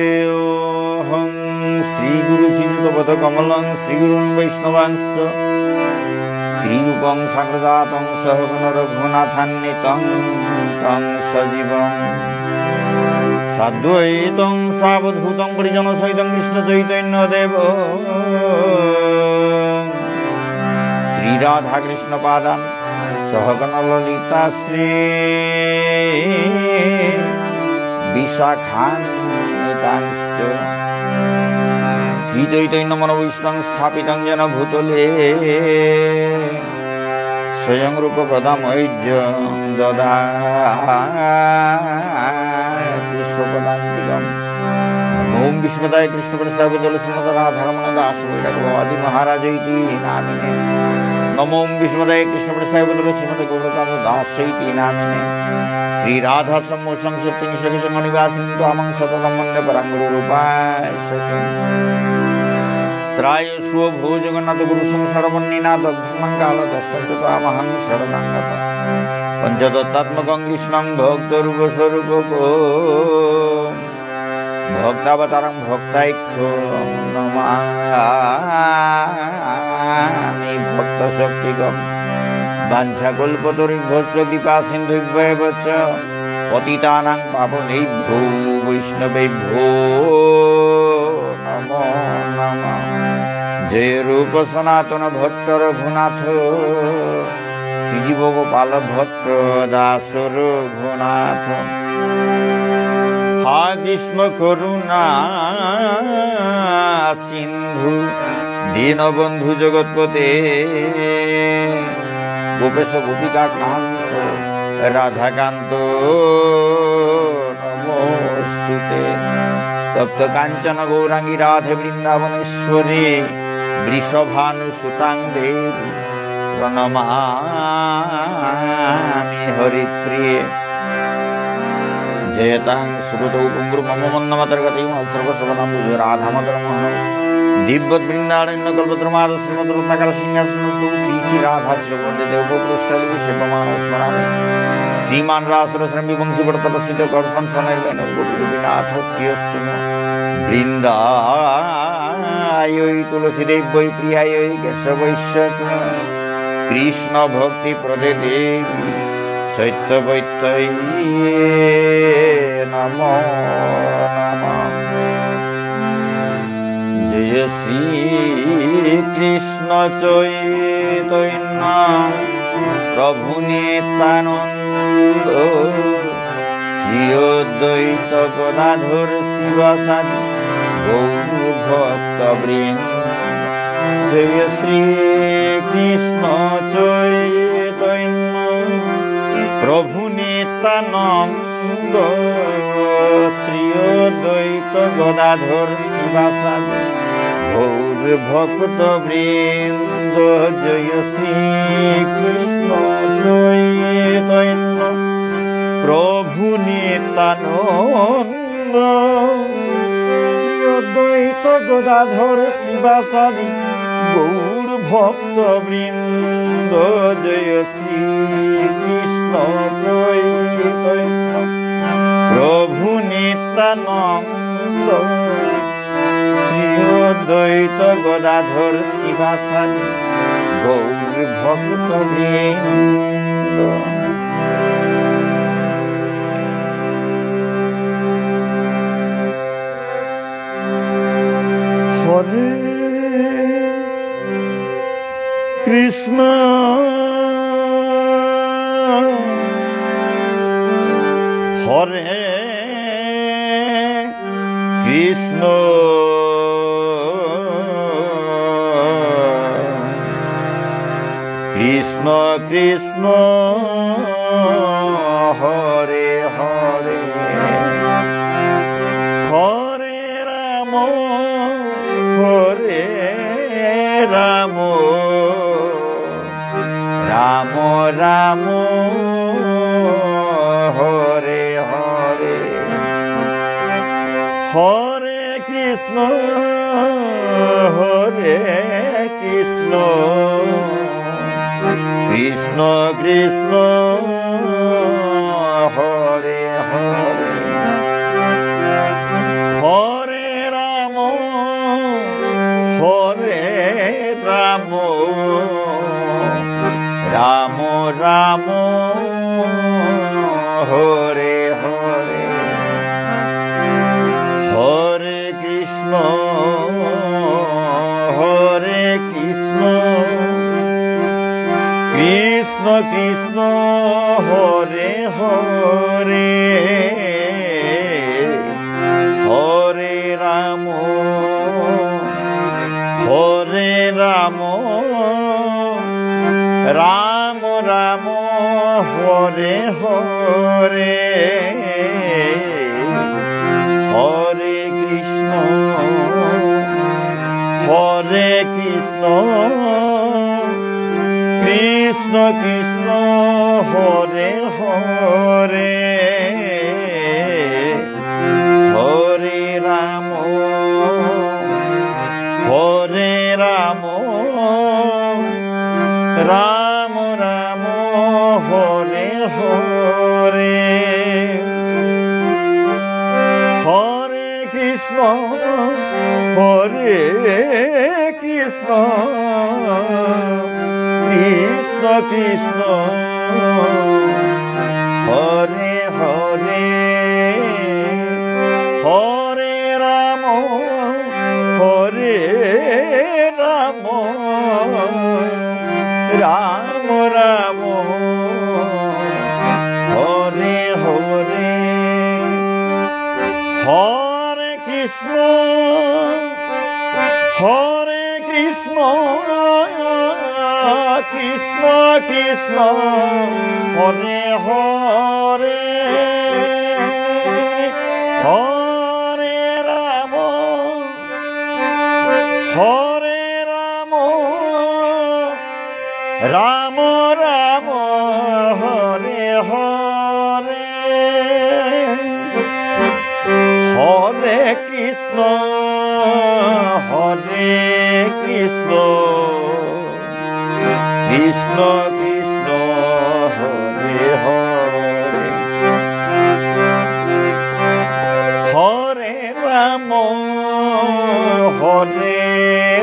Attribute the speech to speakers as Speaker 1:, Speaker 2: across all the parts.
Speaker 1: वन्देऽहं श्रीगुरुचिन्तपदकमलं श्रीगुरुन् वैष्णवांश्च श्रीरूपं साग्रजातं सहगण रघुनाथान्वितं तं सजीवं साद्वैतं सावधूतं परिजनसहितं कृष्णचैतन्यदेवं श्रीराधाकृष्णपादान् सहगण ललिता श्री विशाखान्वितांश्च श्रीचैतन्यमनोभीष्टं स्थापितं येन भूतले स्वयं रूपपदमैज्यं ददाति स्वपदान्तिकम्। ओम विष्णुपदाय कृष्णपदाय तुलसीमते राधारमण दास वैराग्यवादी महाराज इति नामिने। नमो विष्णुपदाय कृष्णपदाय तुलसीमते गौरचार्य दास इति नामिने। श्री राधा सम्मोषं सत्यं सखिसं निवासिं त्वामं सततं वन्दे पराङ्गुरु रूपाय सत्यं त्रायस्व भो जगन्नाथ गुरु संसारवन्निनाथ धर्मं कालदष्टं च त्वामहं शरणं गतः पञ्चतत्त्वात्मकं कृष्णं भक्तरूपस्वरूपको भक्तावतारं भक्तैक्यं नमामि भक्तशक्तिकम्। वाञ्छाकल्पतरुभ्यश्च कृपासिन्धुभ्येव च पतितानां पावनेभ्यो वैष्णवेभ्यो नमो नमः। जय रूप सनातन भट्ट रघुनाथ श्रीजीव गोपाल भट्ट दास रघुनाथ। हा कृष्ण करुणा सिंधु दीनबन्धु जगत्पते गोपेश गोपिका कांत राधाकांत नमोस्तुते। तप्त कांचन गौरांगी राधे वृंदावनेश्वरी वृषभानुसुतां देवी प्रणमामि हरिप्रिये। जयतां श्रुतौ पुंगुरु मम मन्नमतर्गतिं सर्वशोभनां राधामधुरमः दिव्यत वृंदारण्य कल्पद्रुमाद श्रीमद रत्नाकर सिंहासन श्री श्री राधा श्रीवंदे देवपुरुषाय सेवमानो स्मरामि। श्रीमान रासरश्रमी वंशी तपस्वित कर्षण सनैर्वेन गोपीनाथ श्रीयस्तु वृंदाय तुलसी देव्यै प्रियाय केशवैश्च कृष्ण भक्ति प्रदे देवी सत्यवैत्यै नमो नमः। जय श्री कृष्ण चैतन्य प्रभु नित्यानंद श्री अद्वैत गदाधर शिवासादि गौर भक्तवृंद। जय श्री कृष्ण चैतन्य प्रभु नित्यानंद श्री अद्वैत गदाधर शिवासादि गौर भक्तवृंद। जय श्री कृष्ण चैतन्य प्रभु नित्यानंद श्री अद्वैत गदाधर शिवासादि गौर भक्तवृंद। जय श्री कृष्ण चैतन्य प्रभु नित्यानंद श्री अद्वैत गदाधर शिवासादि गौर भक्तवृंद। हरे कृष्ण हरे कृष्ण कृष्ण कृष्ण हरे हरे রাম হরে রাম রাম রাম হরে হরে হরে কৃষ্ণ কৃষ্ণ কৃষ্ণ হরে হরে হরে রাম রাম রাম হরে হরে হরে কৃষ্ণ কৃষ্ণ কৃষ্ণ হরে হরে হরে রাম রাম রাম হরে হরে হরে কৃষ্ণ কৃষ্ণ কৃষ্ণ হরে হরে হরে রাম রাম রাম হরে হরে হরে কৃষ্ণ কৃষ্ণ কৃষ্ণ হরে হরে হরে রাম রাম রাম হরে হরে হরে কৃষ্ণ কৃষ্ণ কৃষ্ণ হরে হরে হরে রাম রাম রাম হরে হরে হরে কৃষ্ণ কৃষ্ণ কৃষ্ণ হরে হরে হরে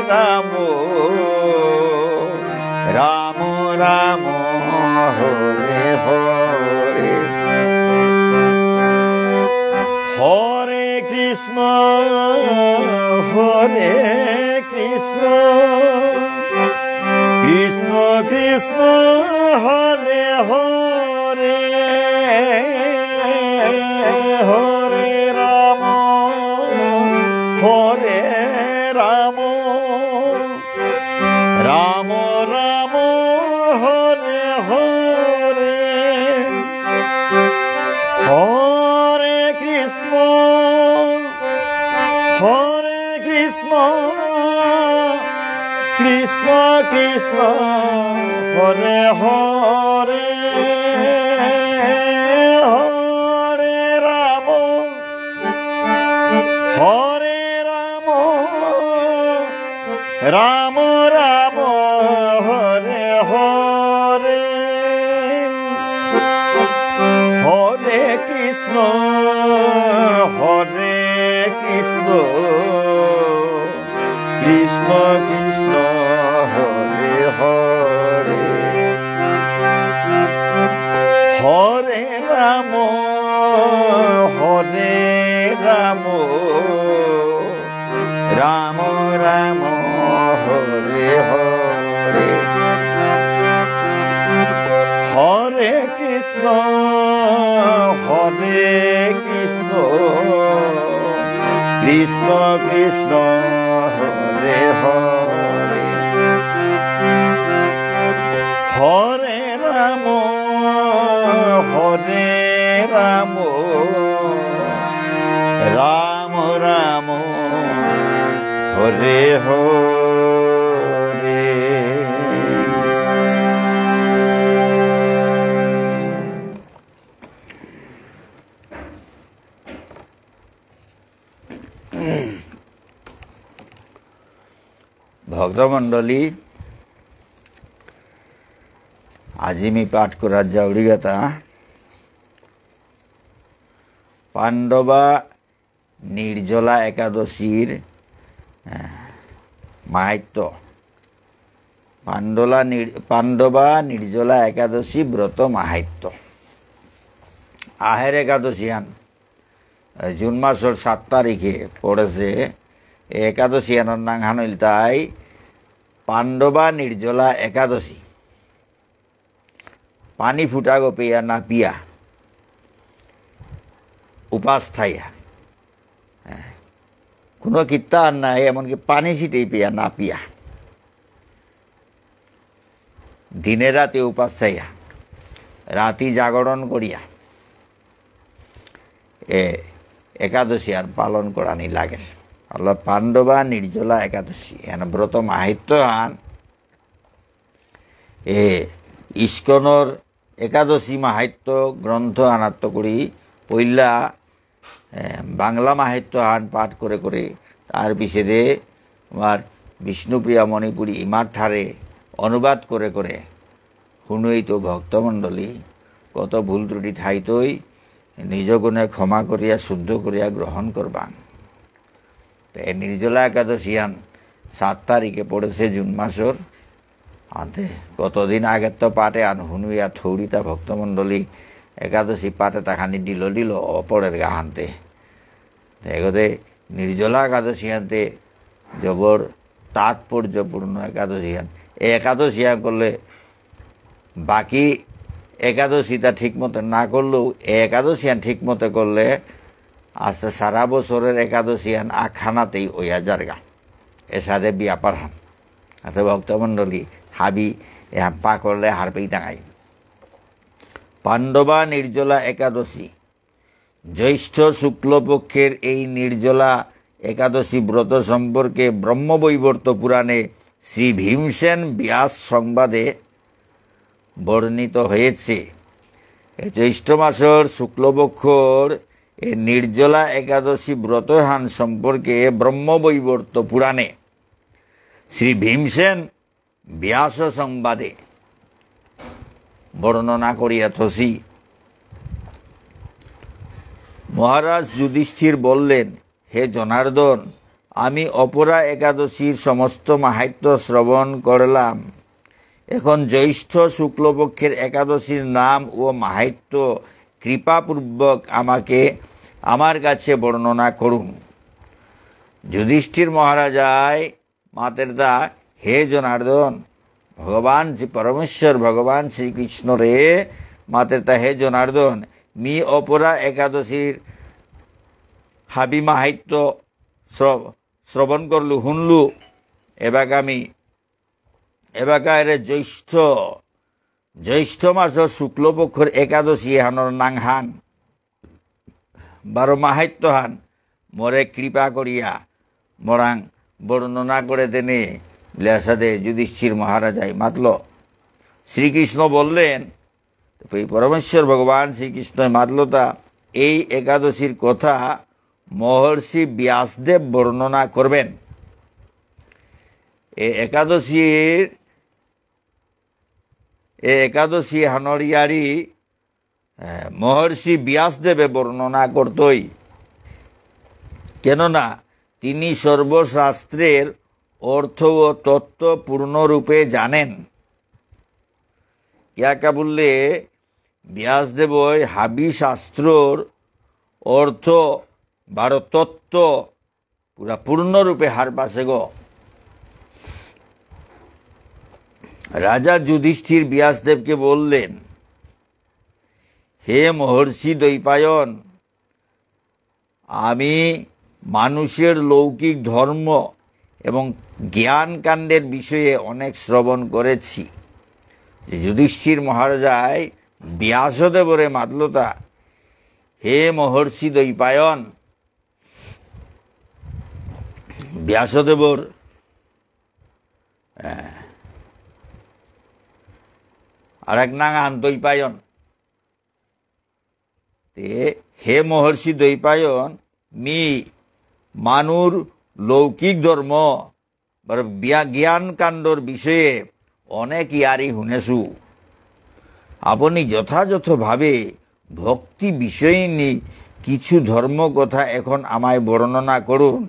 Speaker 1: রাম রাম রাম হরে হরে হরে কৃষ্ণ কৃষ্ণ কৃষ্ণ হরে হরে হরে রাম রাম রাম হরে হরে হরে কৃষ্ণ কৃষ্ণ কৃষ্ণ হরে হরে হরে রাম রাম রাম হরে হরে হরে কৃষ্ণ কৃষ্ণ কৃষ্ণ হরে হরে হরে রাম রাম রাম হরে হরে হরে কৃষ্ণ কৃষ্ণ কৃষ্ণ হরে হরে হরে রাম রাম রাম হরে হরে। ভক্তমণ্ডলী, আজি मी पाठ करात जावडी घेता पांडवा निर्जला एकादशीर माहात्म्य। पांडवा निर्जला एकादशी व्रत माहात्म्य। आहेर एकादशियान जून मासर 7 तारिखे पड़ेছে। एकादशियानर नाम हानइल ताई पांडवा निर्जला एकादशी। पानी फुटागो पेया ना पिया उपास थाइया कोनो कित्ता ना एमनकि पानी छिटेई पेया ना पिया दिने राते उपास थाइया राति जागरण करिया एकादशी आर पालन करानी लागे। अल्लाह पांडवा निर्जला एकादशी एन व्रत माहात्म्यहान इस्कनर एकादशी माहात्म्य ग्रंथ आनात्त करी पइला बांगला माहात्म्यहान पाठ करे करे तार पिछे आमार विष्णुप्रिया मणिपुरी इमार ठारे अनुवाद करे करे शुनुई तो भक्तमंडली कत भूल त्रुटि थाइतई निज गुणे क्षमा करिया शुद्ध करिया ग्रहण करबान। निर्जला एकादशियान 7 तारिखे पड़ेছে जून मासर आते कतदिन आगे तो पाटे आन हुनुया थौड़ीता भक्तमंडली एकादशी पाटे ताखानी दिल दिल अपरेर गाहानते एगोते निर्जला एकादशियानते जबर तात्पर्यपूर्ण एकादशियान एकादशियान करले बाकी एकादशीता ठीक मतो ना करलेও एकादशियान ठीक मतो करले आस्ते सारा बछरेर एकादशियान आखानातेई ओया जारगा एसादे ब्यापार हान आते भक्तमंडली हाबी पा करले हारपेई टांगाई। पांडवा निर्जला एकादशी ज्येष्ठ शुक्लपक्षेर এই निर्जला एकादशी व्रत सम्पर्के ब्रह्मवैवर्त पुराणे श्री भीमसेन व्यास संवादे वर्णित হয়েছে। ज्येष्ठ मासेर शुक्लपक्षर এই निर्जला एकादशी व्रतहान सम्पर्के ब्रह्मवैवर्त पुराणे श्री भीमसेन व्यास संवादे वर्णना करियाथसी। महाराज युधिष्ठिर बोलेन, हे जनार्दन, आमी अपरा एकादशीर समस्त माहात्म्य श्रवण करलाम। एखन ज्येष्ठ शुक्लपक्षेर एकादशीर नाम ओ माहात्म्य कृपापूर्वक आमाके आमार काछे वर्णना करुन। युधिष्ठिर महाराजाय मातेरदा, हे जनार्दन, भगवान श्री परमेश्वर भगवान श्री कृष्ण रे मातेरता हे जनार्दन मी अपरा एकादशीर हाबी माहात्म्य श्रवण करलु हुनलु एबाकारे ज्येष्ठ मासर शुक्लपक्षर एकादशी हानर नांगहान 12 माहात्म्यहान मोरे कृपा करिया मोरां वर्णना करे देने ल्यासादे युधिष्ठिर महाराजाय मातल। श्रीकृष्ण बोलेन, परमेश्वर भगवान श्रीकृष्ण मातलता এই एकादशीर कथा महर्षि व्यासदेव वर्णना करबेन। एकादशी हानरियारी महर्षि व्यासदेवे वर्णना करतई केनना तिनी सर्वशास्त्रेर अर्थ ओ तत्व पूर्णरूपे जानेन। क्या बोलले व्यासदेव हाबी शास्त्रर अर्थ 12 तत्व पूरा पूर्णरूपे हार पासे गो। राजा युधिष्ठिर व्यासदेव के बोलेन, हे महर्षि द्वैपायन, आमी मानुषेर लौकिक धर्म एवं ज्ञान कांडेर विषये अनेक श्रवण करेछि। युधिष्ठिर महाराजाय व्यासदेवरे मातलता, हे महर्षि द्वैपायन, ব্যাসদেবর আর এক নাঙান দৈপায়ন। হে মহর্ষি দৈপায়ন, মানুর লৌকিক ধর্ম জ্ঞান কাণ্ডর বিষয়ে অনেক ইয়ারি শুনেছু। আপনি যথাযথভাবে ভক্তি বিষয়ী কিছু ধর্ম কথা এখন আমায় বর্ণনা করুন।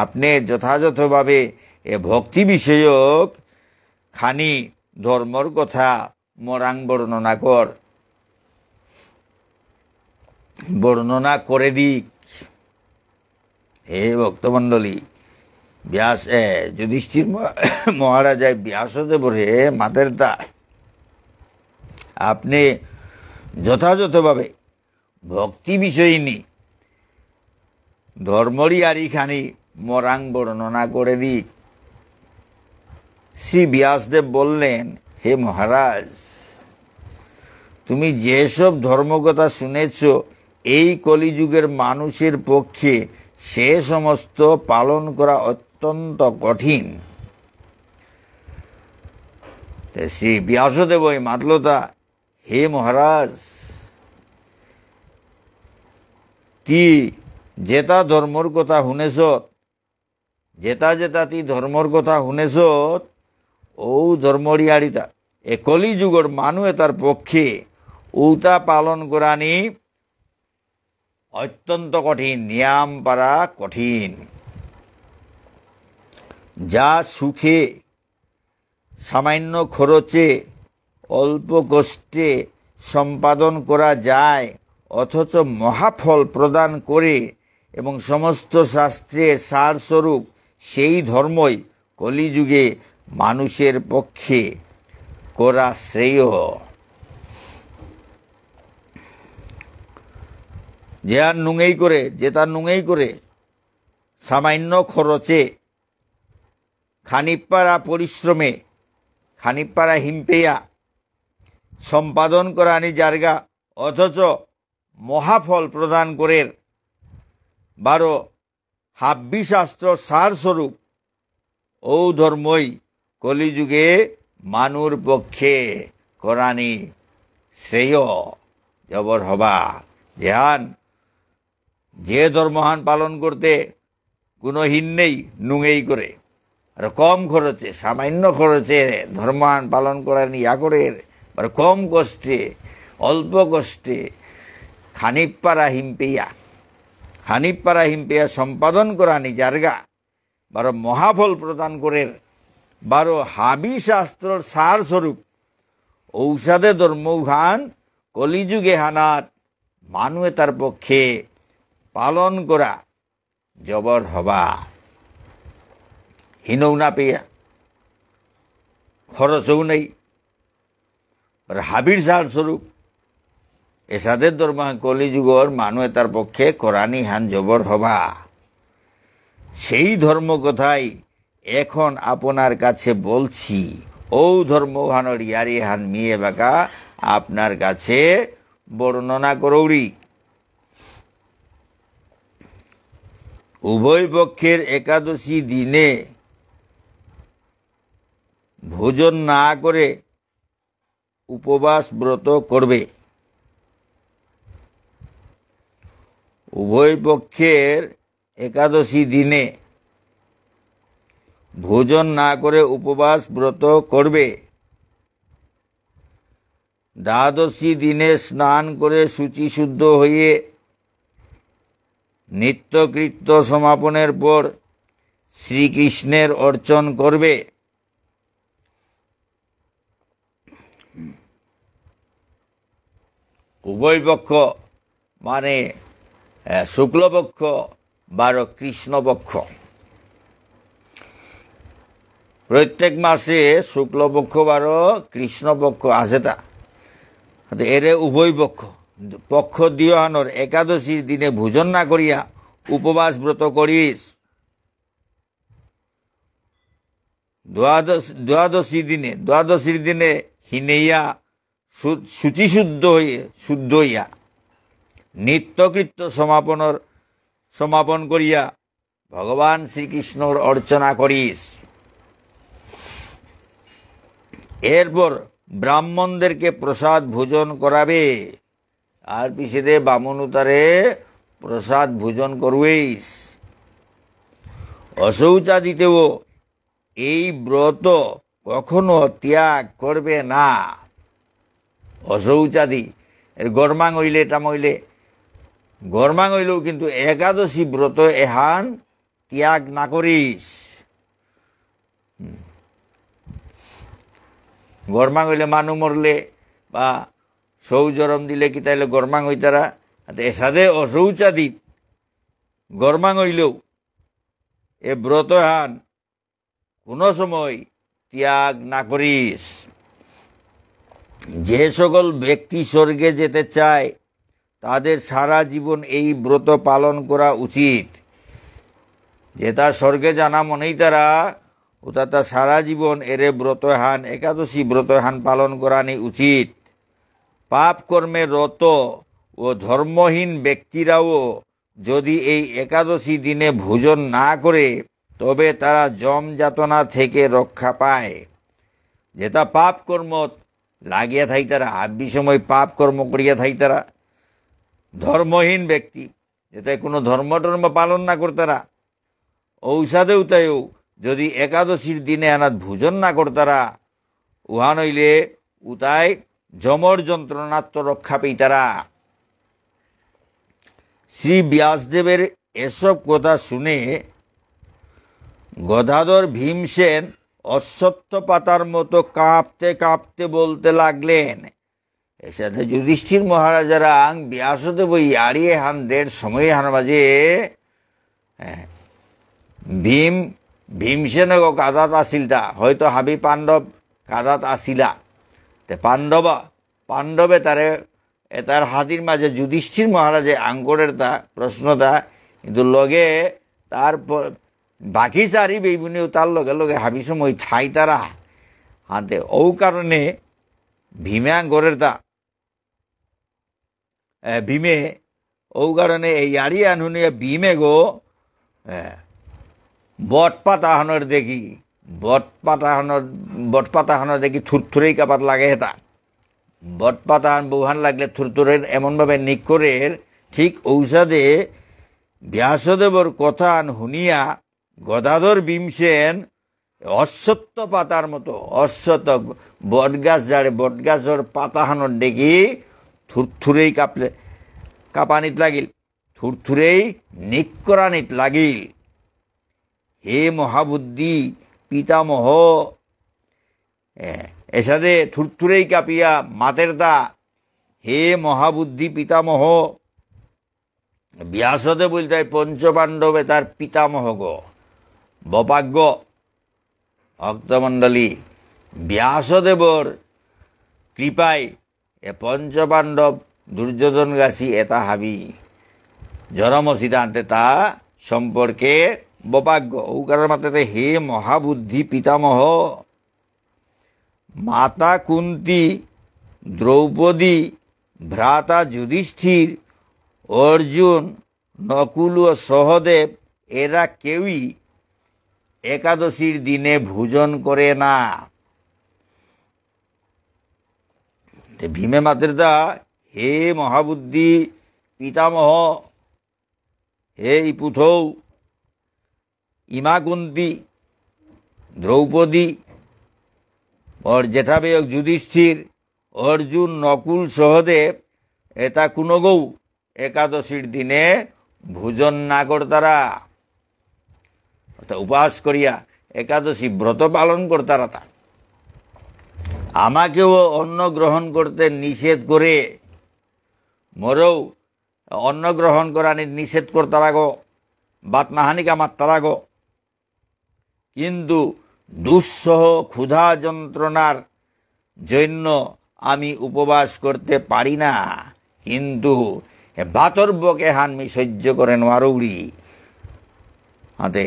Speaker 1: আপনি যথাযথভাবে এ ভক্তি বিষয়ক খানি ধর্মর কথা মরাং বর্ণনা করে দিক। হে ভক্তমণ্ডলী, যুধিষ্ঠির মহারাজায় ব্যাসদেবরে মাতের তা আপনি যথাযথভাবে ভক্তি বিষয়ী ধর্মরই আরি খানি মরাং বর্ণনা করে দিক। শ্রী ব্যাসদেব বললেন, হে মহারাজ, তুমি যেসব ধর্মকথা শুনেছ এই কলিযুগের মানুষের পক্ষে সে সমস্ত পালন করা অত্যন্ত কঠিন। শ্রী ব্যাসদেব মাতলতা, হে মহারাজ, তি যেটা ধর্মর কথা শুনেছ, যেটা তি ধর্মর কথা শুনেছ ও ধর্মরিয়ারিতা এ কলিযুগর মানুষ তার পক্ষে উতা পালন করানি অত্যন্ত কঠিন, নিয়ম পারা কঠিন। যা সুখে সামান্য খরচে অল্প কষ্টে সম্পাদন করা যায় অথচ মহাফল প্রদান করে এবং সমস্ত শাস্ত্রের সারস্বরূপ, সেই ধর্মই কলিযুগে মানুষের পক্ষে করা শ্রেয়। যেটা নুঙেই করে সামান্য খরচে খানিকপাড়া পরিশ্রমে খানিকপাড়া হিমপেয়া সম্পাদন করানি জায়গা অথচ মহাফল প্রদান করে 12 হাব্বি শাস্ত্র সারস্বরূপ ও ধর্মই কলিযুগে মানুর পক্ষে করানি শ্রেয় জবর হবা। যে ধর্মহান পালন করতে কোনো হিন নেই, নুঙেই করে আর কম খরচে সামান্য খরচে ধর্মহান পালন করানি করে আর কম কষ্টে অল্প কষ্টে খানিকপাড়া হিমপেয়া সম্পাদন করানি জায়গা 12 মহাফল প্রদান করে 12 হাবি শাস্ত্রর সার স্বরূপ ঔষধে ধর্মঘান কলিযুগে হানাত মানুয়ে তার পক্ষে পালন করা জবর হবা। হিনৌ না পেয়া খরচও নেই, হাবির সার স্বরূপ এসাদের ধর্ম কলিযুগর মানুয়ে তার পক্ষে করানি হান জবর হবা। সেই ধর্ম কথাই এখন আপনার কাছে বলছি। ও ধর্মহানর ইয়ারি হান মিয়ে বাঁকা আপনার কাছে বর্ণনা করৌরি। উভয় পক্ষের একাদশী দিনে ভোজন না করে উপবাস ব্রত করবে। উভয় পক্ষের একাদশী দিনে ভোজন না করে উপবাস ব্রত করবে। দ্বাদশী দিনে স্নান করে শুচিশুদ্ধ হয়ে নিত্যকৃত্য সমাপনের পর শ্রীকৃষ্ণের অর্চন করবে। উভয় পক্ষ মানে শুক্লপক্ষ 12 কৃষ্ণপক্ষ। প্রত্যেক মাসে শুক্লপক্ষ 12 কৃষ্ণপক্ষ আছে তা এরে উভয় পক্ষ দিওহানোর একাদশীর দিনে ভোজন না করিয়া উপবাস ব্রত করিস। দ্বাদশীর দিনে হিনেইয়া শুচিশুদ্ধ হইয়া নিত্যকৃত্য সমাপন করিয়া ভগবান শ্রীকৃষ্ণর অর্চনা করিস। এরপর ব্রাহ্মণদেরকে প্রসাদ ভোজন করাবে, আর পিছেদে বামনুতারে প্রসাদ ভোজন করবেইস। অশৌচাদিতেও এই ব্রত কখনো ত্যাগ করবে না। অশৌচাদি এর গরমাং হইলে টামইলে গরমাং হইলেও কিন্তু একাদশী ব্রত এহান ত্যাগ না করিস। গরমাং হইলে মানু মরলে বা সৌজরম দিলে কি তাইলে গরমাং হইতারা, এসাদে অশৌচাদি গরমাং হইলেও এ ব্রত হান কোনো সময় ত্যাগ না করিস। যে সকল ব্যক্তি স্বর্গে যেতে চায় তাদের সারা জীবন এই ব্রত পালন করা উচিত। যেটা স্বর্গে জানা মনেই তারা ওটা সারা জীবন এরে ব্রতহান একাদশী ব্রতহান পালন করানি উচিত। পাপ কর্মে রত ও ধর্মহীন ব্যক্তিরাও যদি এই একাদশী দিনে ভোজন না করে তবে তারা যম যাতনা থেকে রক্ষা পায়। যেটা পাপ কর্ম লাগিয়া থাই তারা হাব্বি সময় পাপ কর্ম করিয়া থাই তারা, ধর্মহীন ব্যক্তি যেটা কোনো ধর্ম টর্ম পালন না করতারা, ঔষধেও তাইও যদি একাদশীর দিনে আনাত ভোজন না করতারা, উহা নইলে উতাই যমর যন্ত্রণাত্ম রক্ষা পেইতারা। শ্রী ব্যাসদেবের এসব কথা শুনে গদাধর ভীমসেন অশ্বত্থ পাতার মতো কাঁপতে কাঁপতে বলতে লাগলেন, এর সাথে যুধিষ্ঠির মহারাজারা ব্যাসদেব আড়িয়ে হান দের সময় হান বাজে ভীমসেন কাদাত আসিলতা, হয়তো হাবি পাণ্ডব কাদাত আসিলা, পাণ্ডবে তারে তার হাতির মাঝে যুধিষ্ঠির মহারাজে আঙ্করের তা প্রশ্নতা, কিন্তু লগে তার বাকি চারি বেইবুনিও তার লগে লগে হাবি সময় ঠাই তারা হাতে। ও কারণে ভীমে আঙ্করের তা ভীমে ও কারণে এই আড়ি আনুনিয়া ভীমে গো বটপাতাহানোর দেখি বটপাতাহানোর দেখি থুরথুরেই কাপাত লাগে হেতা। বটপাতাহান বৌহান লাগলে থুরথুরের এমনভাবে নিক করে ঠিক ঔষধে ব্যাসদেবর কথা শুনিয়া গদাধর ভীমসেন অশ্বত্থ পাতার মতো অশ্বত্থ বটগাছ যারে বটগাছর পাতাহানোর দেখি থুরথুরেই কাঁপানিত লাগিল, থুরথুরেই নিক করানিত লাগিল। হে মহাবুদ্ধি পিতামহ, এসাদে থুরথুরেই কাঁপিয়া মাতের দা, হে মহাবুদ্ধি পিতামহ। ব্যাসদে বলতে পঞ্চপাণ্ডবে তার পিতামহ গো বপাগ্য ভক্তমণ্ডলী। ব্যাসদেবর কৃপায় এ পঞ্চপাণ্ডব দুর্যোধন গাছি এটা হাবি জরম সিদ্ধান্তে তা সম্পর্কে বপাগ্য। ঔকার মাতাতে হে মহাবুদ্ধি পিতামহ। মাতা কুন্তি, দ্রৌপদী, ভ্রাতা যুধিষ্ঠির, অর্জুন, নকুল ও সহদেব এরা কেউই একাদশীর দিনে ভোজন করে না। ভীমে মাতৃদা, হে মহাবুদ্ধি পিতামহ, হে পুথৌ, ইমা কুন্তি, দ্রৌপদী, ওর জেঠাবেয়ক যুধিষ্ঠির, অর্জুন, নকুল, সহদেব এটা কোনো গৌ একাদশীর দিনে ভোজন না করতারা, উপাস করিয়া একাদশী ব্রত পালন করতারা। তা আমাকেও অন্ন গ্রহণ করতে নিষেধ করে মোরেও অন্ন গ্রহণ করা নিষেধ করতারা গো, বাত নাহানিকা মাত্তারা গো। কিন্তু দুঃসহ ক্ষুধা যন্ত্রণার জন্য আমি উপবাস করতে পারি না, কিন্তু বাতর বকে হানমি সহ্য করে নোয়ারৌড়ি হাতে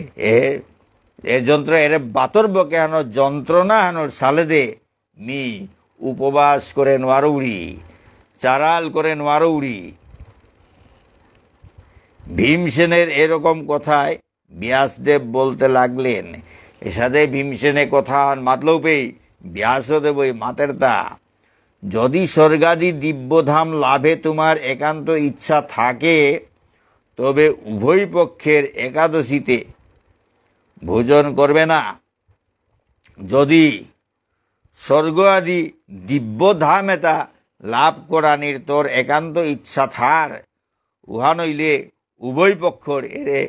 Speaker 1: এ যন্ত্র এর বাতর বকে হানো যন্ত্রণা হানোর সালে দে মি উপবাস করে নোয়ারৌড়ি, চারাল করে নোয়ারৌড়ি। ভীমসেনের এরকম কথায় ব্যাসদেব বলতে লাগলেন, এসাদে ভীমসেনে কথা মাতলৌপে ব্যাসদেব ওই মাতের তা, যদি স্বর্গাদি দিব্যধাম লাভে তোমার একান্ত ইচ্ছা থাকে তবে উভয় পক্ষের একাদশীতে ভোজন করবে না। যদি স্বর্গ আদি দিব্যধাম এটা লাভ করানির তোর একান্ত ইচ্ছা থার, উহা নইলে উভয় পক্ষর এরে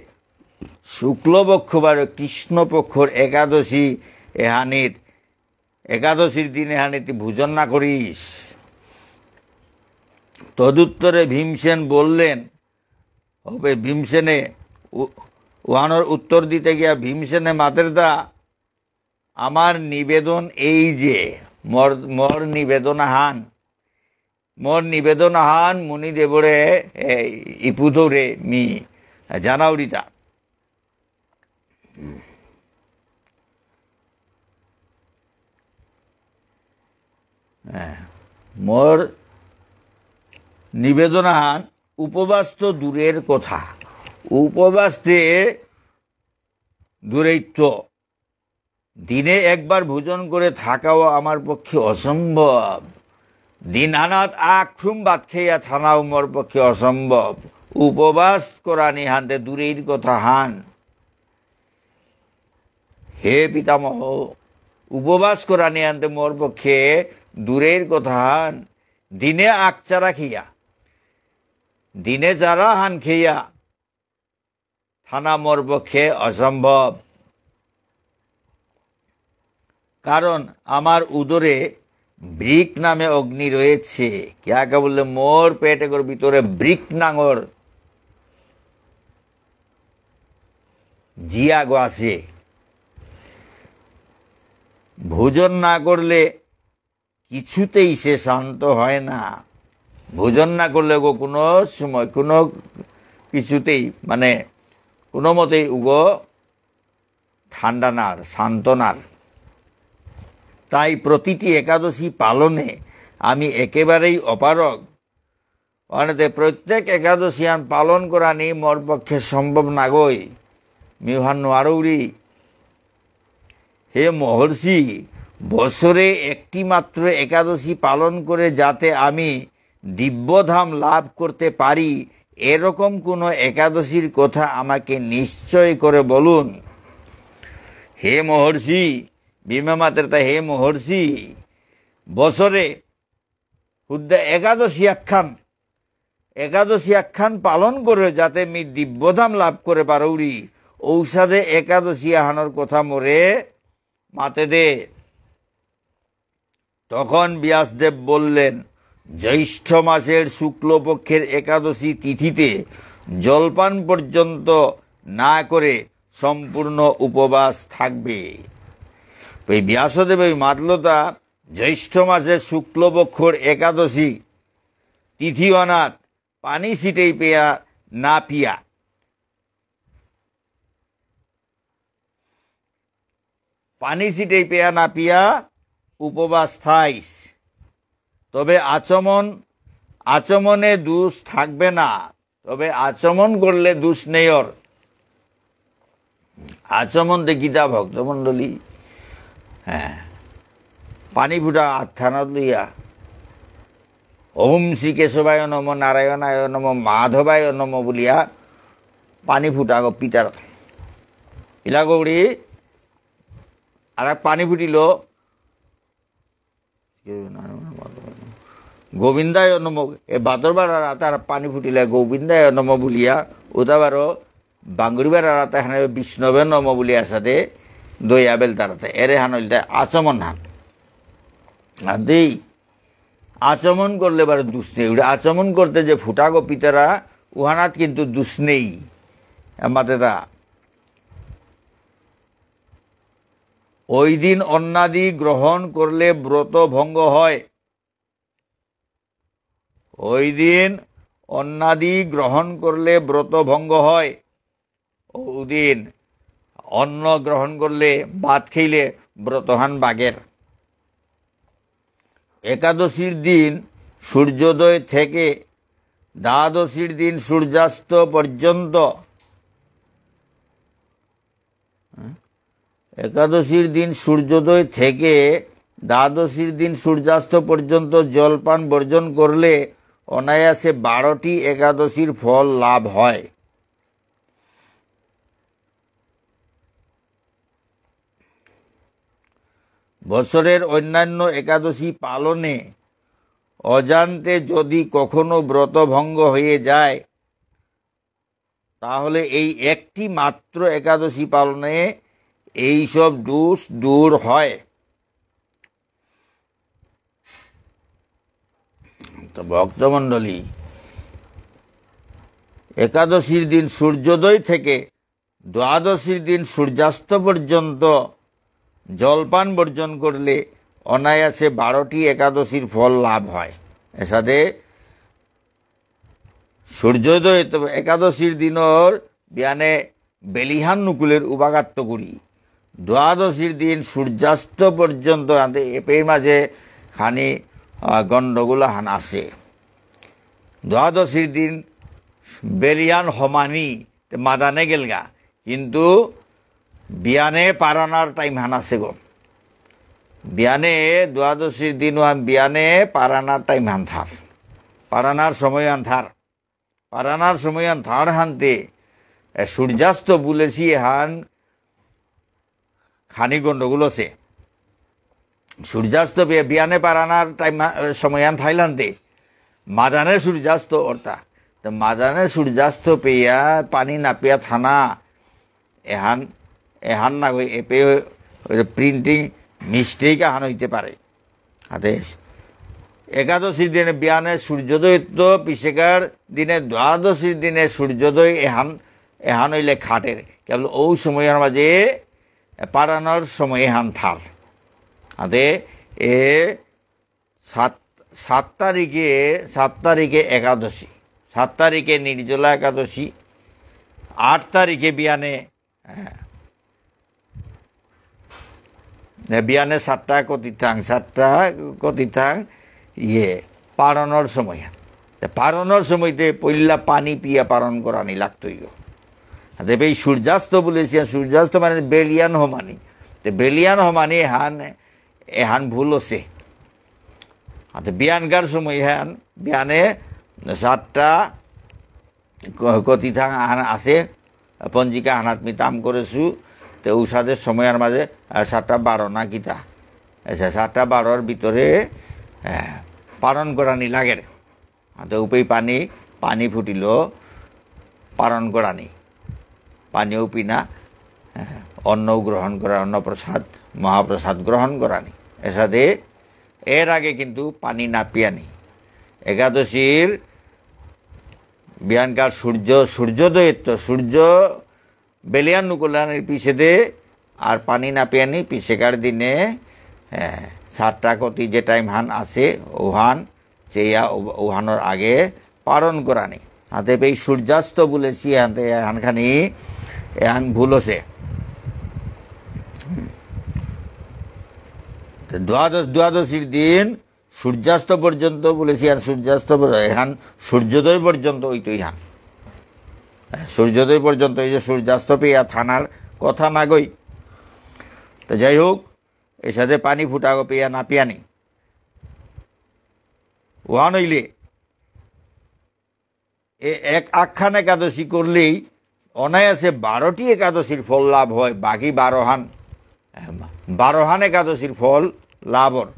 Speaker 1: শুক্লপক্ষ বা কৃষ্ণপক্ষর একাদশী এহানিত একাদশীর দিন এহানিতে ভোজন না করিস। তদুত্তরে ভীমসেন বললেন, হবে ভীমসেনে উহানোর উত্তর দিতে গিয়া ভীমসেনে মাতের দা, আমার নিবেদন এই যে মোর নিবেদন হান মুনিদেবরে ইপুদরে মি জানাউরিতা। মোর নিবেদন হান, উপবাস তো দূরের কথা, উপবাসতে দূরেইত্ব দিনে একবার ভোজন করে থাকাও আমার পক্ষে অসম্ভব। দিন আনাত আখরুম ভাত খেয়া থানাও মোর পক্ষে অসম্ভব। উপবাস করা নিহান্তে দূরের কথা হান। হে পিতামহ, উপবাস করা নিহান্তে মোর পক্ষে দূরের কথা হান। দিনে আকচারা খেয়া, দিনে যারা হান খেয়া থানা মোর পক্ষে অসম্ভব। কারণ আমার উদরে ব্রিক নামে অগ্নি রয়েছে। কে বললে মোর পেটের ভিতরে ব্রিক নাঙর জিয়াগো আছে। ভোজন না করলে কিছুতেই সে শান্ত হয় না। ভোজন না করলে গো কোনো সময় কোনো কিছুতেই মানে কোনো মতেই উগো ঠান্ডা নার, শান্ত নার। তাই প্রতিটি একাদশী পালনে আমি একেবারেই অপারগ। অনেতে প্রত্যেক একাদশী পালন করা নি মোর পক্ষে সম্ভব না গই, মিহান্ন আরৌরি। হে মহর্ষি, বছরে একটি মাত্র একাদশী পালন করে যাতে আমি দিব্যধাম লাভ করতে পারি, এরকম কোনো একাদশীর কথা আমাকে নিশ্চয় করে বলুন। হে মহর্ষি, ভীমামাতের তা, হে মহর্ষি, বছরে হুদ্দা একাদশী আখ্যান পালন করে যাতে আমি দিব্যধাম লাভ করে পারৌরি, ঔষধে একাদশী আহানোর কথা মোরে মাতে দে। তখন ব্যাসদেব বললেন, জ্যৈষ্ঠ মাসের শুক্লপক্ষের একাদশী তিথিতে জলপান পর্যন্ত না করে সম্পূর্ণ উপবাস থাকবে। ওই ব্যাসদেব ওই মাতলতা জ্যৈষ্ঠ মাসের শুক্লপক্ষর একাদশী তিথি অনাথ পানি ছিটেই পেয়া না পিয়া উপবাস থাইস। তবে আচমনে দোষ থাকবে না। তবে আচমন করলে দোষ নেই ওর। আচমন দেখিতা ভক্তমণ্ডলী, হ্যাঁ, পানি ফুটা আত্মানত লইয়া ওম শ্রী কেশবায় নম, নারায়ণায় নম, মাধবায় নম বলিয়া পানি ফুটা গো পিতার ইলা গৌরী। আর পানি ফুটিল গোবিন্দায় নম, এ বাদরবার তার পানি ফুটিলে গোবিন্দায় নম বলিয়া, ওদাবারও বাঙ্গুরিবার রাতে হানে বিষ্ণবে নম বলিয়া সাথে দইয়াবেল তারাতে এরে হানইলতে আচমন হান। আর দেই আচমন করলে এবার দুষ নেই। আচমন করতে যে ফুটাগো পিতারা উহানাত কিন্তু দুষ নেই। আমাদেরা ওই দিন অন্নাদি গ্রহণ করলে ব্রত ভঙ্গ হয়। ওই দিন অন্নাদি গ্রহণ করলে ব্রত ভঙ্গ হয়। ওই দিন অন্ন গ্রহণ করলে ভাত খেলে ব্রতহান বাগের। একাদশীর দিন সূর্যোদয় থেকে দ্বাদশীর দিন সূর্যাস্ত পর্যন্ত একাদশীর দিন সূর্যোদয় থেকে দ্বাদশীর দিন সূর্যাস্ত পর্যন্ত জলপান বর্জন করলে অনায়াসে 12টি একাদশীর ফল লাভ হয়। বছরের অন্যান্য একাদশী পালনে অজান্তে যদি কখনো ব্রতভঙ্গ হয়ে যায় তাহলে এই একটি মাত্র একাদশী পালনে এই সব দোষ দূর হয়। তো ভক্তমণ্ডলী, একাদশীর দিন সূর্যোদয় থেকে দ্বাদশীর দিন সূর্যাস্ত পর্যন্ত জলপান বর্জন করলে অনায়াসে 12টি একাদশীর ফল লাভ হয়। এর সাথে সূর্যোদয় একাদশীর দিনের বিয়ানে বেলিহান নুকুলের উপাগাত্য করি, দ্বাদশীর দিন সূর্যাস্ত পর্যন্ত এর মাঝে খানি গণ্ডগোল হান আছে। দ্বাদশীর দিন বেলিয়ান হমানি মাদানে গেলগা, কিন্তু বিয়ানে পারানার টাইম হান আছে গো। বিয়ানে দ্বাদশীর দিন বিয়ানে পারানার টাইম হান থার, পারানার সময় আন্ধার, পারানার সময় আন্ধার হানতে সূর্যাস্ত বলেছি হান খানি গন্ডগোল আছে। সূর্যাস্ত বিয়ানে পারানার টাইম সময় আন থাইলান্ডে মাদানে সূর্যাস্ত অর্থাৎ মাদানে সূর্যাস্ত পেয়া পানি না পেয়া থানা এহান এহান না এপে প্রিন্টিং মিস্টেক আহান হইতে পারে। হাতে একাদশীর দিনে বিয়ানে সূর্যোদয় তো পিছেকার দিনে দ্বাদশীর দিনে সূর্যোদয় এহান এহান হইলে খাটের কেবল ও সময়ের মাঝে পারানোর সময় এহান থার। হাতে এ 7 তারিখে একাদশী, 7 তারিখে নির্জলা একাদশী, 8 তারিখে বিয়ানে বিয়ানে 7টা কতিথাং পারণর সময়। পারণর সময়তে পইলা পানি পিয়া পালন করানি লাগতই। এই সূর্যাস্ত বলেছি, সূর্যাস্ত মানে বেলিয়ান হমানি, বেলিয়ান হমানি এহান ভুল আছে। বিয়ানকার সময় এহান বিয়ানে 7টা কতিথাং আহান আছে পঞ্জিকা আহানাত মি তাম করেছু। তো ঔষধের সময়ের মাঝে 7টা 12 না কিতা 7টা 12-র ভিতরে পালন করানি লাগে। তো উপেই পানি ফুটিল পালন করানি, পানীয় পিনা অন্নও গ্রহণ করা, অন্নপ্রসাদ মহাপ্রসাদ গ্রহণ করানি। এর সাথে এর আগে কিন্তু পানি না পিয়ানি। একাদশীর বিয়ানকার সূর্যোদয় তো সূর্য বেলিয়ান নুকুলানের পিছেদে আর পানি না পিয়ানি পিছেকার দিনে 7টা কতি যে টাইম হান আছে ওহান চেয়া ওহানোর আগে পালন করানি। হাতে এই সূর্যাস্ত বলেছি হাতে হানখানি এহান ভুল আছে। দ্বাদশীর দিন সূর্যাস্ত পর্যন্ত বলেছি, আর সূর্যাস্ত এখান সূর্যোদয় পর্যন্ত ওইটাই হান, সূর্যোদয় পর্যন্ত। এই যে সূর্যাস্ত পেয়ে থানার কথা না গই। তো যাই হোক, এর সাথে পানি ফুটাগো পেয়া না পিয়ানি ওহান হইলে এক আখ্যান একাদশী করলেই অনায়াসে 12টি একাদশীর ফল লাভ হয়। বাকি 12হান একাদশীর ফল লাভর।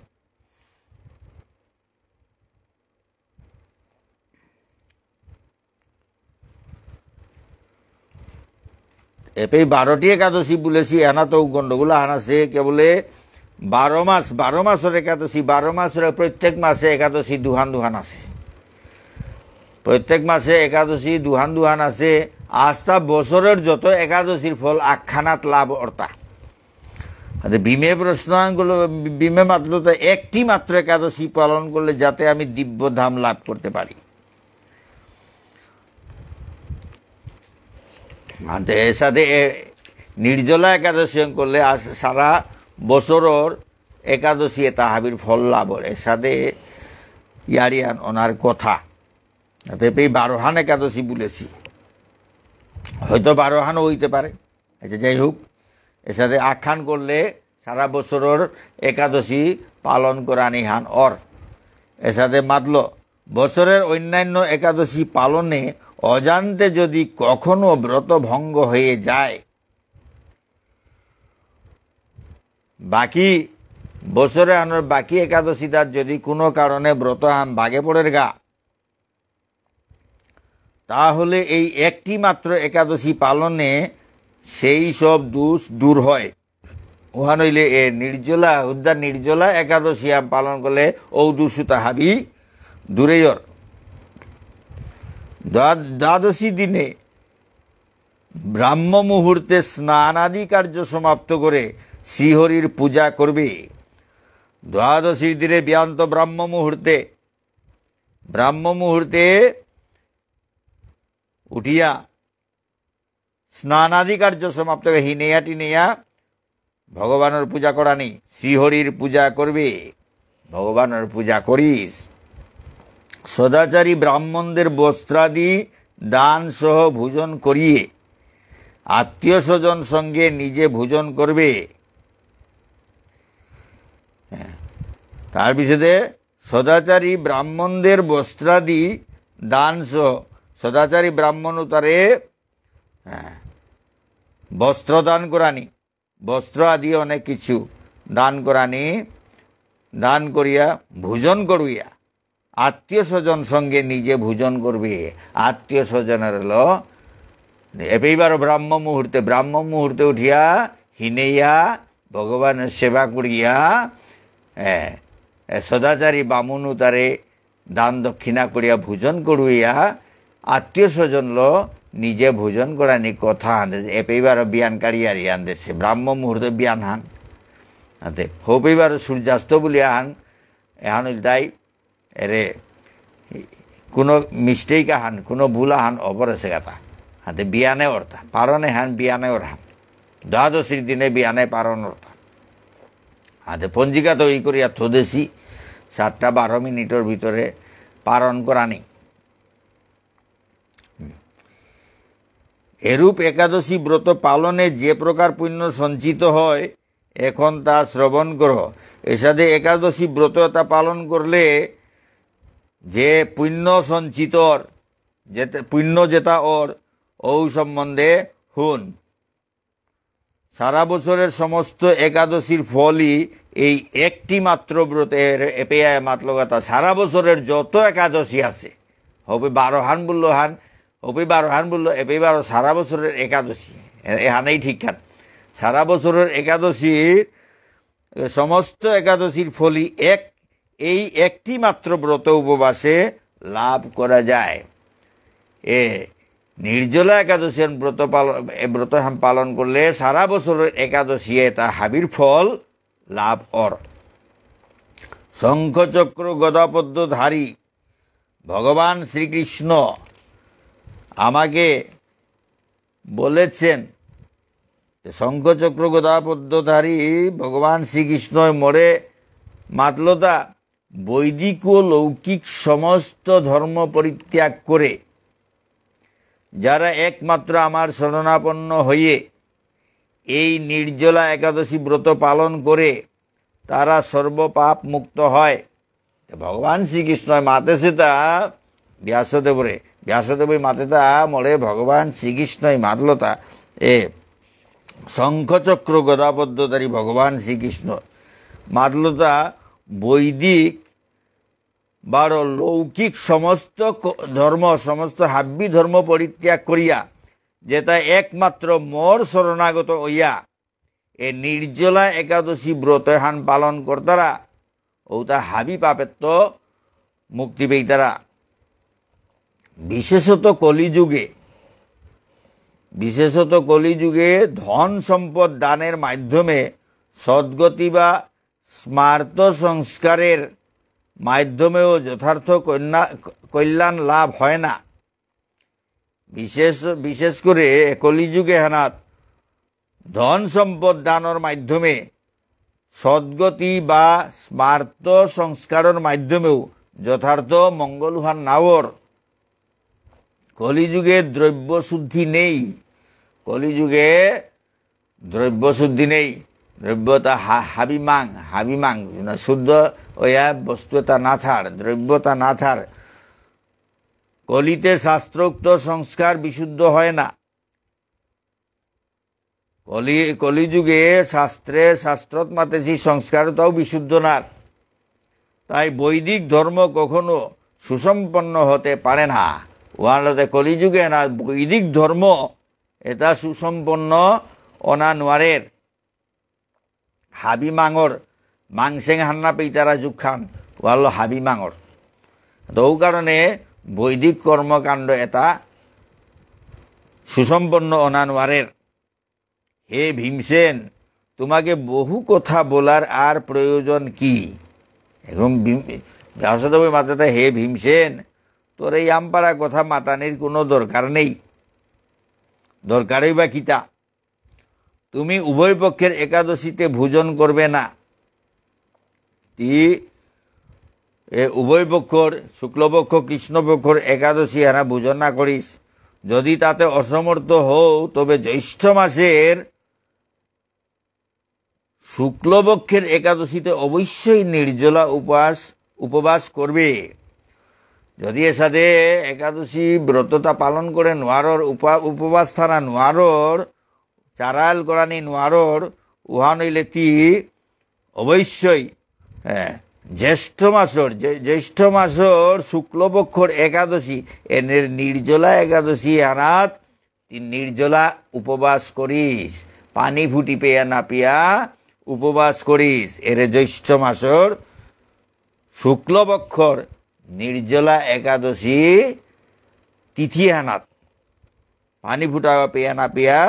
Speaker 1: এপে 12টি একাদশী বলেছি এনা তো গন্ডগোল আন আছে কেবলে 12 মাসের একাদশী, 12 মাসের প্রত্যেক মাসে একাদশী দুহান আছে, প্রত্যেক মাসে একাদশী দুহান আছে। আস্থা বছরের যত একাদশীর ফল আখ্যানাত লাভ অর্থা। বিমে প্রশ্নগুলো বিমে মাত্র তো একটি মাত্র একাদশী পালন করলে যাতে আমি দিব্য ধাম লাভ করতে পারি। এর সাথে নির্জলা একাদশী করলে সারা বছরের একাদশী তাহাবির ফল লাভর। এর সাথে ইয়ারিয়ান ওনার কথা এই 12হান একাদশী বলেছি, হয়তো 12হানও হইতে পারে। আচ্ছা যাই হোক, এর সাথে আখ্যান করলে সারা বছরের একাদশী পালন করানি হান অর এর সাথে মাতল বছরের অন্যান্য একাদশী পালনে অজান্তে যদি কখনো ব্রত ভঙ্গ হয়ে যায়, বাকি বছরে আনার বাকি একাদশীটার যদি কোনো কারণে ব্রত আন ভাগে পড়ের গা, তাহলে এই একটি মাত্র একাদশী পালনে সেই সব দোষ দূর হয়। উহা নইলে এ নির্জলা উদ্যান নির্জলা একাদশী পালন করলে ও দূষিতা হাবি দূরেয়র। দ্বাদশী দিনে ব্রাহ্ম মুহূর্তে স্নানাদি কার্য সমাপ্ত করে শ্রীহরির পূজা করবে। দ্বাদশীর দিনে ব্যান্ত ব্রাহ্ম মুহূর্তে উঠিয়া স্নানাদি কার্য সমাপ্ত করে হিনেয়া টিনেয়া ভগবানের পূজা করানি, শ্রীহরির পূজা করবে। ভগবানের পূজা করিস। সদাচারী ব্রাহ্মণদের বস্ত্রাদি দান সহ ভোজন করিয়ে আত্মীয় স্বজন সঙ্গে নিজে ভোজন করবে। তার পিছনে সদাচারী ব্রাহ্মণদের বস্ত্রাদি দান সহ, সদাচারী ব্রাহ্মণ তারে বস্ত্র দান করানি, বস্ত্র আদি অনেক কিছু দান করানি, দান করিয়া ভোজন করিয়া আত্মীয় স্বজন সঙ্গে নিজে ভোজন করবে। আত্মীয় স্বজনের হলো এবার ব্রাহ্ম মুহূর্তে উঠিয়া হিনেইয়া ভগবানের সেবা করিয়া সদাচারী বামুন তারে দান দক্ষিণা করিয়া ভোজন করিয়া আত্মীয় স্বজন নিজে ভোজন করানি কথা আনতে এবার বিয়ান কাড়িয়ার আনতেছে। ব্রাহ্ম মুহূর্তে বিয়ান হান হাতে হোপ এবার সূর্যাস্ত বলিয়া হান এহান তাই এরে কোনো মিস্টেক হান কোনো ভুল হান অপরেছে কথা হাতে বিয়ানে অর্থা পারণে হান বিয়ানে ওর হান দ্বাদশীর দিনে বিয়ানে পারণ অর্থা হাতে পঞ্জিকা তৈরি করিয়া থদেছি 7-12 মিনিটের ভিতরে পালন করানি। এরূপ একাদশী ব্রত পালনে যে প্রকার পুণ্য সঞ্চিত হয় এখন তা শ্রবণ করো। এসাদে একাদশী ব্রত তা পালন করলে যে পুণ্য সঞ্চিতর পুণ্য যেটা ওর ও সম্বন্ধে হুন। সারা বছরের সমস্ত একাদশীর ফলই এই একটি মাত্র ব্রতের এপেয়ায় মাতলগাতা। সারা বছরের যত একাদশী আছে হবে 12 হান বললো হান হবে 12 হান বললো এবার সারা বছরের একাদশী এহানেই ঠিক খান। সারা বছরের একাদশীর সমস্ত একাদশীর ফলই এই একটি মাত্র ব্রত উপবাসে লাভ করা যায়। নির্জলা একাদশী ব্রত পালন করলে সারা বছরের একাদশী তা হাবির ফল লাভ অর। শঙ্খচক্র গদাপদ্মধারী ভগবান শ্রীকৃষ্ণ আমাকে বলেছেন, শঙ্খচক্র গদাপদ্মধারী ভগবান শ্রীকৃষ্ণ মরে মাতলতা বৈদিক ও লৌকিক সমস্ত ধর্ম পরিত্যাগ করে যারা একমাত্র আমার শরণাপন্ন হয়ে এই নির্জলা একাদশী ব্রত পালন করে তারা সর্বপাপ মুক্ত হয়। ভগবান শ্রীকৃষ্ণ মাতেছে তা ব্যাসদেবই মাতেতা মরে ভগবান শ্রীকৃষ্ণই মাতলতা শঙ্খচক্র গদাপদ্মধারী ভগবান শ্রীকৃষ্ণ মাতলতা বৈদিক বার লৌকিক সমস্ত ধর্ম সমস্ত হাব্বি ধর্ম পরিত্যাগ করিয়া যেটা একমাত্র মোর শরণাগত হইয়া এ নির্জলা একাদশী ব্রত হান পালন করতারা ওটা হাবি পাপের তো মুক্তি পেইতারা। বিশেষত কলিযুগে ধন সম্পদ দানের মাধ্যমে সদ্গতি বা স্মার্ত সংস্কারের মাধ্যমেও যথার্থ কল্যাণ লাভ হয় না। বিশেষ করে কলিযুগে হানাত ধন সম্পদ দানের মাধ্যমে সদ্গতি বা স্মার্ত সংস্কারের মাধ্যমেও যথার্থ মঙ্গল হান নাওর। কলিযুগে দ্রব্য শুদ্ধি নেই, কলিযুগে দ্রব্য শুদ্ধি নেই, দ্রব্যতা হাবিমাং শুদ্ধ ওয়া বস্তুতা না থার, দ্রব্যতা না থার। কলিতে শাস্ত্রোক্ত সংস্কার বিশুদ্ধ হয় না। কলিযুগে শাস্ত্রত মাতেছি সংস্কারটাও বিশুদ্ধ না। তাই বৈদিক ধর্ম কখনো সুসম্পন্ন হতে পারে না। ওয়ানতে কলিযুগে না বৈদিক ধর্ম এটা সুসম্পন্ন অনা নোয়ারের। হাবি মাঙর মাংসেং হান্না পেইতারা যুগ খান ওয়াল হাবি মাঙর। তো কারণে বৈদিক কর্মকাণ্ড এটা সুসম্পন্ন অনা নোয়ারের। হে ভীমসেন, তোমাকে বহু কথা বলার আর প্রয়োজন কি? এখন ব্যাসদেব মাতাতে হে ভীমসেন, তোর এই আমপাড়া কথা মাতানির কোনো দরকার নেই, দরকারই বা কিতা? তুমি উভয় পক্ষের একাদশীতে ভোজন করবে না। উভয় পক্ষর শুক্লপক্ষ কৃষ্ণপক্ষর একাদশী এরা ভোজন না করিস। যদি তাতে অসমর্থ হও তবে জ্যৈষ্ঠ মাসের শুক্লপক্ষের একাদশীতে অবশ্যই নির্জলা উপবাস করবে। যদি এর সাথে একাদশী ব্রততা পালন করে নোয়ারর উপবাস থানা নোয়ারর চারাল করানি নোয়ারর উহা নইলে তি অবশ্যই জ্যৈষ্ঠ মাসর শুক্লপক্ষর একাদশী এর নির্জলা একাদশী আনাত নির্জলা উপবাস করিস, পানি ফুটি পেয়া না পিয়া উপবাস করিস। এর জ্যৈষ্ঠ মাসর শুক্লপক্ষর নির্জলা একাদশী তিথি আনাত পানি ফুটা পেয়া না পিয়া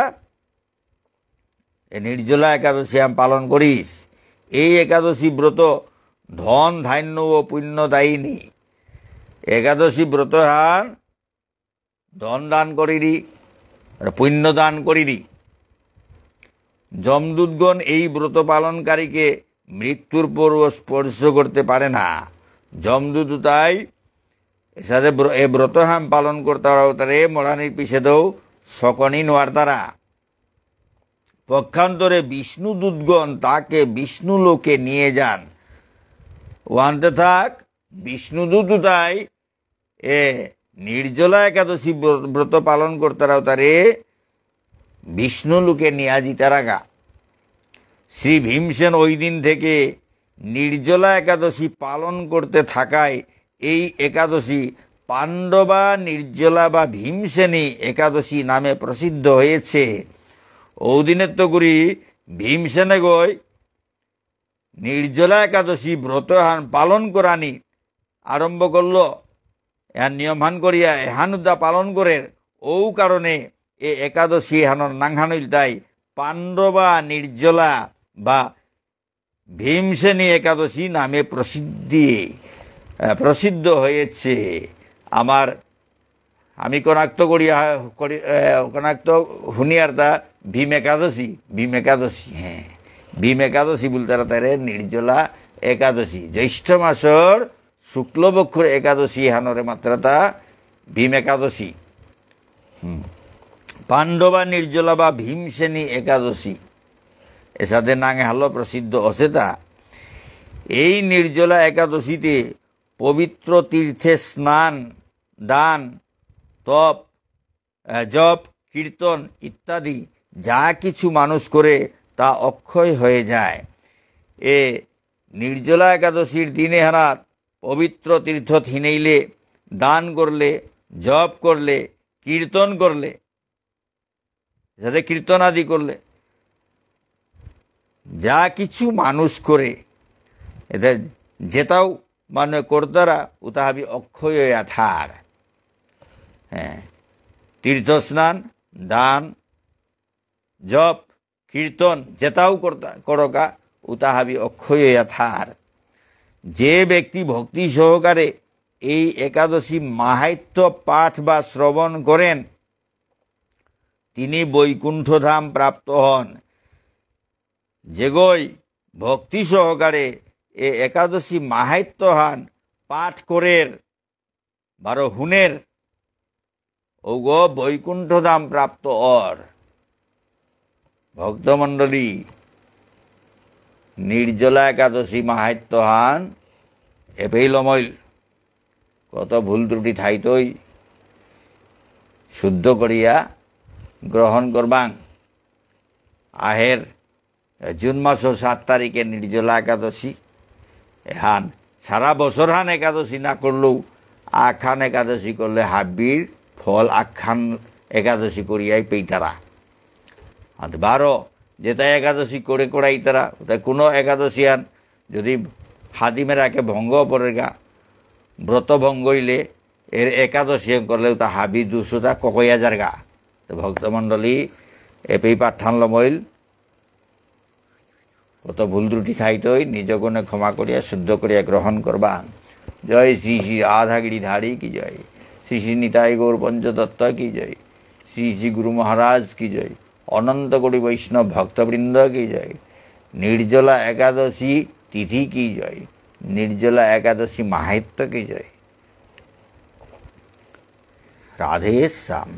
Speaker 1: নির্জলা একাদশী আম পালন করিস। এই একাদশী ব্রত ধন ধান্য ও পুণ্য দায়িনী। একাদশী ব্রত হান ধন দান করিরি, পুণ্য দান করিরি। যমদূতগণ এই ব্রত পালনকারীকে মৃত্যুর পরও স্পর্শ করতে পারে না। যমদূত তাই সাথে এ ব্রত হাম পালন করতে তারে মরানির পিছে দেও সকনি নোয়ার তারা। পক্ষান্তরে বিষ্ণু দূতগণ তাকে বিষ্ণু লোকে নিয়ে যান। ওয়ান্তে থাক বিষ্ণুদূত তাই এ নির্জলা একাদশী ব্রত পালন করতারাও তারে বিষ্ণু লোকে নিয়াজিতা রাখা। শ্রী ভীমসেন ওই দিন থেকে নির্জলা একাদশী পালন করতে থাকায় এই একাদশী পাণ্ডবা নির্জলা বা ভীমসেনী একাদশী নামে প্রসিদ্ধ হয়েছে। ওদিনের তো করি ভীমসেনে গই নির্জলা একাদশী ব্রত হান পালন করানি আরম্ভ করল। এর নিয়মহান করিয়া এহানুদা পালন করে ও কারণে এ একাদশী হানর নাংহানইল তাই পাণ্ডবা নির্জলা বা ভীমসেনী একাদশী নামে প্রসিদ্ধ হয়েছে। আমি কনাক্ত কনাক্ত হুনিয়ার তা ভীম একাদশী হ্যাঁ ভীম একাদশী বলতে তারে নির্জলা একাদশী জ্যৈষ্ঠ মাসর শুক্লপক্ষর একাদশী হানরে মাত্রাতা ভীম একাদশী। পাণ্ডবা নির্জলা বা ভীমসেনী একাদশী এসাথে নাঙে হালো প্রসিদ্ধ অসেতা। এই নির্জলা একাদশীতে পবিত্র তীর্থে স্নান দান তপ জপ কীর্তন ইত্যাদি যা কিছু মানুষ করে তা অক্ষয় হয়ে যায়। এ নির্জলা একাদশীর দিনে হারাত পবিত্র তীর্থ থিনেইলে দান করলে জপ করলে কীর্তন করলে যাতে কীর্তন আদি করলে যা কিছু মানুষ করে এতে যেটাও মানে কর্তারা উতাহাবি অক্ষয় থার। হ্যাঁ তীর্থ স্নান দান জপ কীর্তন যেটাও করকা উতাহাবি অক্ষয় থার। যে ব্যক্তি ভক্তি সহকারে এই একাদশী মাহাত্ম্য পাঠ বা শ্রবণ করেন তিনি বৈকুণ্ঠধাম প্রাপ্ত হন। যেগই ভক্তি সহকারে এ একাদশী মাহাত্ম্য হান পাঠ করের বারো হুনের ওগো বৈকুণ্ঠধাম প্রাপ্ত অর। ভক্তমণ্ডলী, নির্জলা একাদশী মাহাত্ম্যহান এপেই লমইল। কত ভুল ত্রুটি থাইতই শুদ্ধ করিয়া গ্রহণ করবাং। আহের জুন মাসের 7 তারিখে নির্জলা একাদশী। এহান সারা বছর হান একাদশী না করলেও আখান একাদশী করলে হাব্বির ফল আখান একাদশী করিয়াই পেইতারা। আর 12 যেটা একাদশী করে করাই তারা, তাই কোনো একাদশী আন যদি হাদিমেরাকে ভঙ্গ পড়ে গা, ব্রত ভঙ্গ হইলে এর একাদশী করলেও তা হাবি 200টা ককই হাজার গা। তো ভক্তমণ্ডলী এপেই পাঠান লমইল। কত ভুল ত্রুটি খাইতই নিজ গুণে ক্ষমা করিয়া শুদ্ধ করিয়া গ্রহণ করবা। জয় শ্রী শ্রী আধাগিরি ধারী কি জয়, শ্রী শ্রী নিতাই গৌর পঞ্চতত্ত্ব কি জয়, শ্রী শ্রী গুরু মহারাজ কি জয়, অনন্ত কোটি বৈষ্ণব ভক্তবৃন্দ কি জয়, নির্জলা একাদশী তিথি কি জয়, নির্জলা একাদশী মাহাত্ম্য কি জয়। রাধে শ্যাম।